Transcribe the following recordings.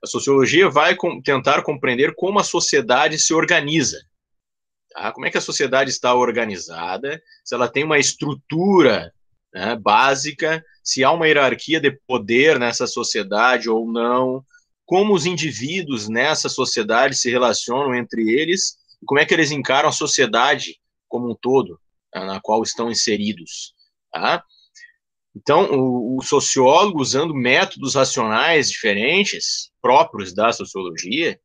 A sociologia vai tentar compreender como a sociedade se organiza. Tá? Como é que a sociedade está organizada, se ela tem uma estrutura, né, básica, se há uma hierarquia de poder nessa sociedade ou não, como os indivíduos nessa sociedade se relacionam entre eles, e como é que eles encaram a sociedade como um todo, na qual estão inseridos. Tá? Então, o sociólogo, usando métodos racionais diferentes, próprios da sociologia,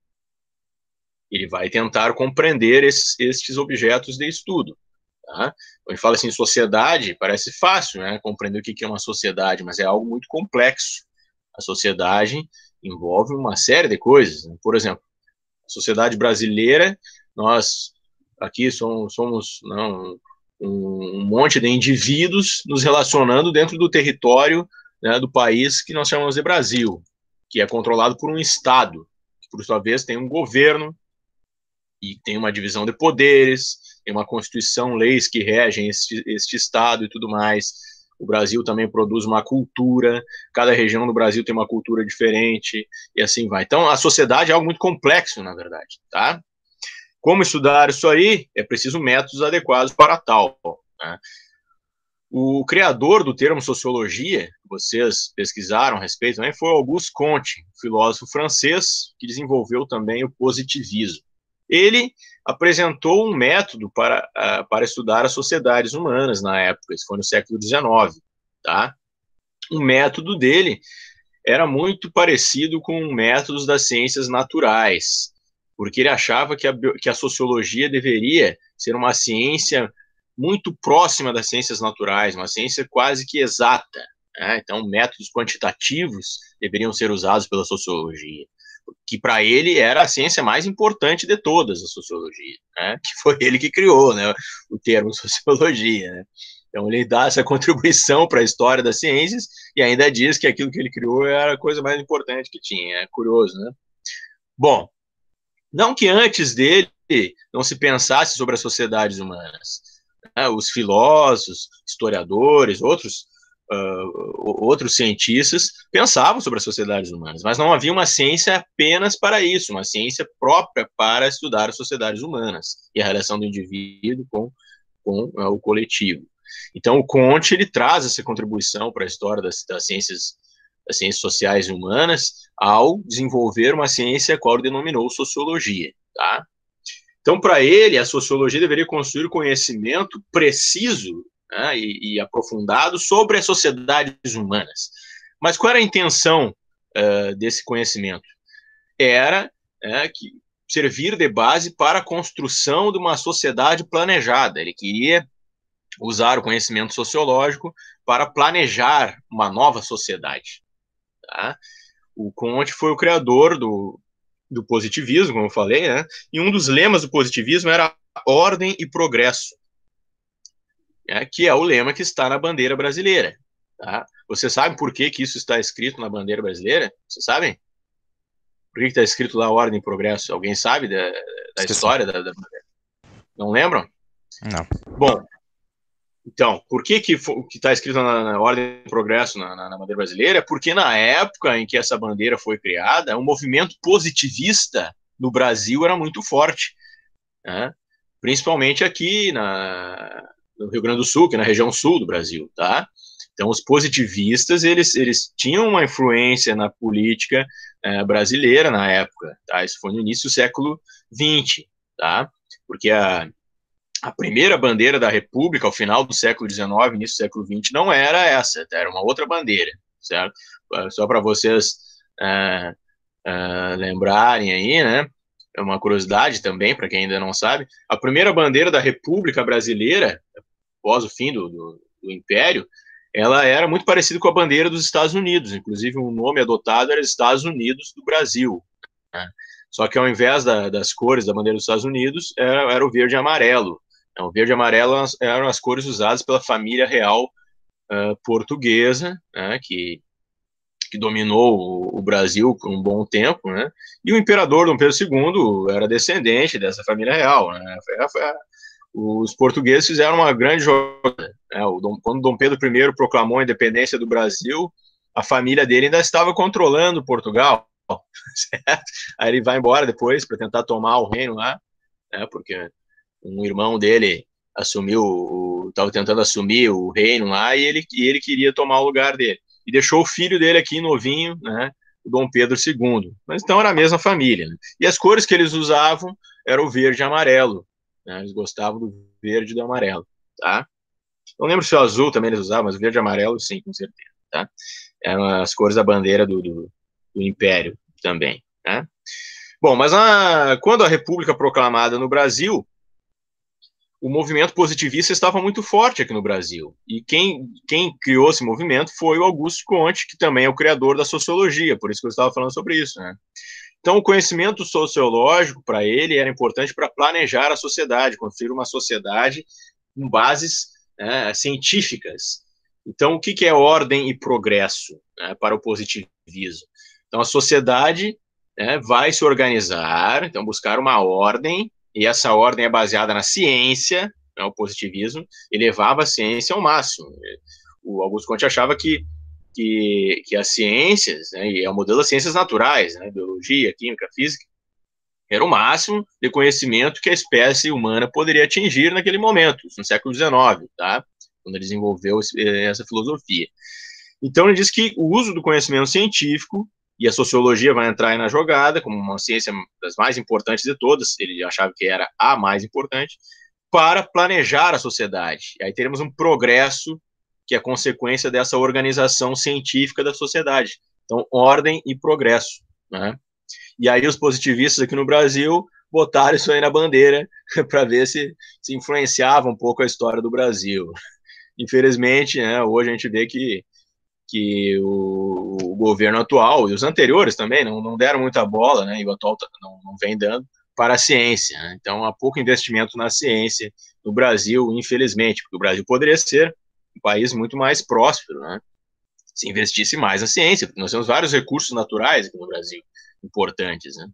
ele vai tentar compreender estes objetos de estudo. Tá? Quando fala assim, sociedade, parece fácil, né, compreender o que é uma sociedade, mas é algo muito complexo. A sociedade envolve uma série de coisas. Né? Por exemplo, a sociedade brasileira, nós aqui somos não, um monte de indivíduos nos relacionando dentro do território, né, do país que nós chamamos de Brasil, que é controlado por um Estado, que por sua vez tem um governo, e tem uma divisão de poderes, tem uma Constituição, leis que regem este Estado e tudo mais. O Brasil também produz uma cultura, cada região do Brasil tem uma cultura diferente, e assim vai. Então, a sociedade é algo muito complexo, na verdade, tá? Como estudar isso aí? É preciso métodos adequados para tal. Né? O criador do termo sociologia, que vocês pesquisaram a respeito, também foi Auguste Comte, filósofo francês, que desenvolveu também o positivismo. Ele apresentou um método para estudar as sociedades humanas na época, isso foi no século XIX, tá? O método dele era muito parecido com métodos das ciências naturais, porque ele achava que a sociologia deveria ser uma ciência muito próxima das ciências naturais, uma ciência quase que exata, né? Então, métodos quantitativos deveriam ser usados pela sociologia, que para ele era a ciência mais importante de todas, a sociologia, né? Que foi ele que criou, né, o termo sociologia. Né? Então ele dá essa contribuição para a história das ciências e ainda diz que aquilo que ele criou era a coisa mais importante que tinha. É curioso, né? Bom, não que antes dele não se pensasse sobre as sociedades humanas. Né? Os filósofos, historiadores, outros cientistas pensavam sobre as sociedades humanas, mas não havia uma ciência apenas para isso, uma ciência própria para estudar as sociedades humanas e a relação do indivíduo com o coletivo. Então, o Comte ele traz essa contribuição para a história das ciências sociais e humanas ao desenvolver uma ciência a qual ele denominou sociologia. Tá? Então, para ele, a sociologia deveria construir conhecimento preciso, né, e aprofundado sobre as sociedades humanas. Mas qual era a intenção desse conhecimento? Era que servir de base para a construção de uma sociedade planejada. Ele queria usar o conhecimento sociológico para planejar uma nova sociedade. Tá? O Comte foi o criador do positivismo, como eu falei, né? E um dos lemas do positivismo era ordem e progresso, que é o lema que está na bandeira brasileira. Tá? Você sabe por que isso está escrito na bandeira brasileira? Vocês sabem? Por que está escrito lá ordem e progresso? Alguém sabe da história da bandeira? Não lembram? Não. Bom, então, por que está escrito na ordem e progresso na bandeira brasileira? Porque na época em que essa bandeira foi criada, o movimento positivista no Brasil era muito forte, né? Principalmente aqui no Rio Grande do Sul, que é na região sul do Brasil, tá? Então, os positivistas, eles tinham uma influência na política brasileira na época, tá? Isso foi no início do século XX, tá? Porque a primeira bandeira da República, ao final do século XIX, início do século XX, não era essa, era uma outra bandeira, certo? Só para vocês lembrarem aí, né? É uma curiosidade também, para quem ainda não sabe, a primeira bandeira da República Brasileira, após o fim do Império, ela era muito parecida com a bandeira dos Estados Unidos, inclusive o nome adotado era Estados Unidos do Brasil, né? Só que ao invés das cores da bandeira dos Estados Unidos, era o verde e amarelo. Então, o verde e amarelo eram as cores usadas pela família real portuguesa, né, que dominou o Brasil por um bom tempo, né? E o imperador Dom Pedro II era descendente dessa família real, né? Os portugueses fizeram uma grande jogada, né? Quando Dom Pedro I proclamou a independência do Brasil, a família dele ainda estava controlando Portugal, certo? Aí ele vai embora depois para tentar tomar o reino lá, né, porque um irmão dele estava tentando assumir o reino lá e ele queria tomar o lugar dele. E deixou o filho dele aqui novinho, né, o Dom Pedro II. Mas então era a mesma família. Né? E as cores que eles usavam eram o verde e amarelo. Né? Eles gostavam do verde e do amarelo. Tá? Não lembro se o azul também eles usavam, mas o verde e amarelo sim, com certeza. Tá? Eram as cores da bandeira do Império também. Né? Bom, mas quando a República proclamada no Brasil, o movimento positivista estava muito forte aqui no Brasil. E quem criou esse movimento foi o Augusto Comte, que também é o criador da sociologia, por isso que eu estava falando sobre isso. Né? Então, o conhecimento sociológico, para ele, era importante para planejar a sociedade, construir uma sociedade com bases científicas. Então, o que é ordem e progresso, né, para o positivismo? Então, a sociedade, né, vai se organizar, então buscar uma ordem, e essa ordem é baseada na ciência, né, o positivismo, e levava a ciência ao máximo. O Augusto Comte achava que as ciências, né, e é o modelo das ciências naturais, né, biologia, química, física, era o máximo de conhecimento que a espécie humana poderia atingir naquele momento, no século XIX, tá? Quando ele desenvolveu essa filosofia. Então, ele diz que o uso do conhecimento científico, e a sociologia vai entrar aí na jogada, como uma ciência das mais importantes de todas, ele achava que era a mais importante, para planejar a sociedade. E aí teremos um progresso que é consequência dessa organização científica da sociedade. Então, ordem e progresso, né? E aí os positivistas aqui no Brasil botaram isso aí na bandeira para ver se influenciava um pouco a história do Brasil. Infelizmente, né, hoje a gente vê que o governo atual e os anteriores também não deram muita bola, né, e o atual não vem dando para a ciência. Né? Então, há pouco investimento na ciência no Brasil, infelizmente, porque o Brasil poderia ser um país muito mais próspero, né, se investisse mais na ciência, porque nós temos vários recursos naturais aqui no Brasil importantes. Né?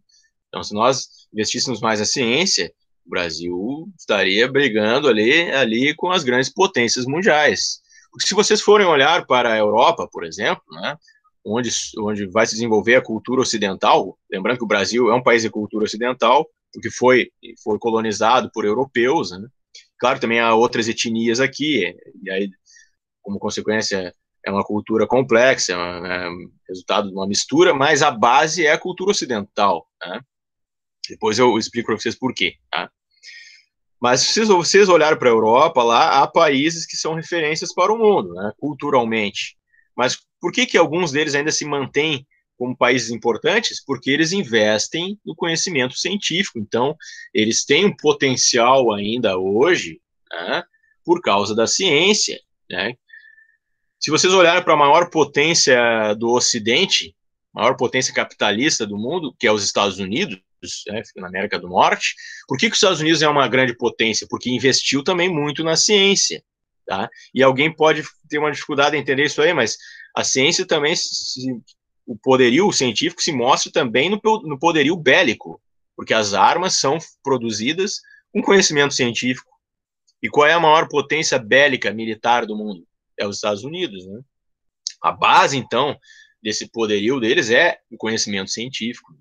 Então, se nós investíssemos mais na ciência, o Brasil estaria brigando ali com as grandes potências mundiais. Porque se vocês forem olhar para a Europa, por exemplo, né, onde vai se desenvolver a cultura ocidental, lembrando que o Brasil é um país de cultura ocidental, porque foi colonizado por europeus, né? Claro, também há outras etnias aqui, e aí, como consequência, é uma cultura complexa, é resultado de uma mistura, mas a base é a cultura ocidental. Né? Depois eu explico para vocês por quê. Tá? Mas se vocês olharem para a Europa, lá há países que são referências para o mundo, né, culturalmente. Mas por que alguns deles ainda se mantêm como países importantes? Porque eles investem no conhecimento científico. Então, eles têm um potencial ainda hoje, né, por causa da ciência. Né? Se vocês olharem para a maior potência do Ocidente, maior potência capitalista do mundo, que é os Estados Unidos, né, na América do Norte, por que os Estados Unidos é uma grande potência? Porque investiu também muito na ciência. Tá? E alguém pode ter uma dificuldade em entender isso aí, mas a ciência também, o poderio científico se mostra também no poderio bélico, porque as armas são produzidas com conhecimento científico. E qual é a maior potência bélica militar do mundo? É os Estados Unidos, né? A base, então, desse poderio deles é o conhecimento científico.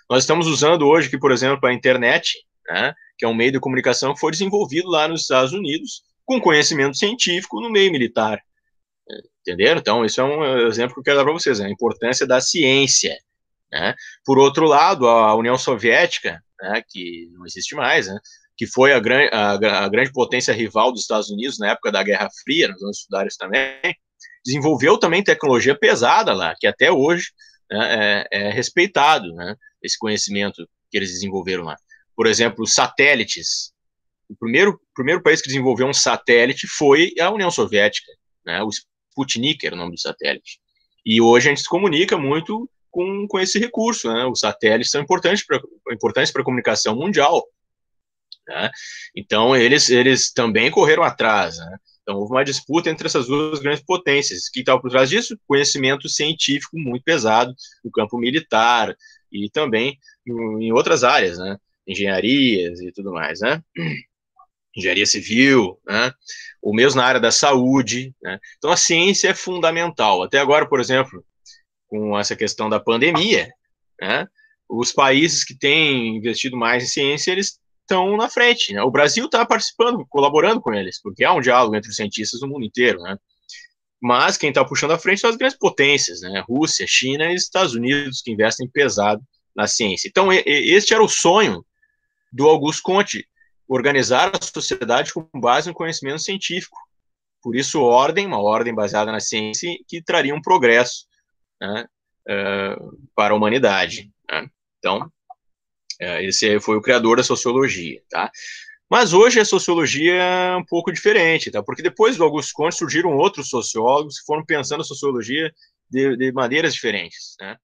Nós estamos usando hoje, aqui, por exemplo, a internet, né, que é um meio de comunicação que foi desenvolvido lá nos Estados Unidos com conhecimento científico no meio militar. Entenderam? Então, isso é um exemplo que eu quero dar para vocês, a importância da ciência. Né? Por outro lado, a União Soviética, né, que não existe mais, né, que foi a grande potência rival dos Estados Unidos na época da Guerra Fria, nós vamos estudar isso também, desenvolveu também tecnologia pesada lá, que até hoje, né, é respeitado, né, esse conhecimento que eles desenvolveram lá. Por exemplo, satélites. O primeiro país que desenvolveu um satélite foi a União Soviética, né, o Sputnik era o nome do satélite. E hoje a gente se comunica muito com esse recurso, né? Os satélites são importantes para a comunicação mundial. Né? Então, eles também correram atrás. Né? Então, houve uma disputa entre essas duas grandes potências. O que estava por trás disso? Conhecimento científico muito pesado no campo militar e também em outras áreas, né? Engenharias e tudo mais, né? Engenharia civil, né? Ou mesmo na área da saúde. Né? Então, a ciência é fundamental. Até agora, por exemplo, com essa questão da pandemia, né? Os países que têm investido mais em ciência, eles estão na frente, né? O Brasil está participando, colaborando com eles, porque há um diálogo entre os cientistas no mundo inteiro, né? Mas quem está puxando à frente são as grandes potências, né? Rússia, China e Estados Unidos, que investem pesado na ciência. Então, este era o sonho do Auguste Comte, organizar a sociedade com base no conhecimento científico. Por isso, uma ordem baseada na ciência que traria um progresso, né, para a humanidade. Né? Então, esse foi o criador da sociologia. Tá? Mas hoje a sociologia é um pouco diferente, tá? Porque depois do Auguste Comte surgiram outros sociólogos que foram pensando a sociologia de maneiras diferentes. Né?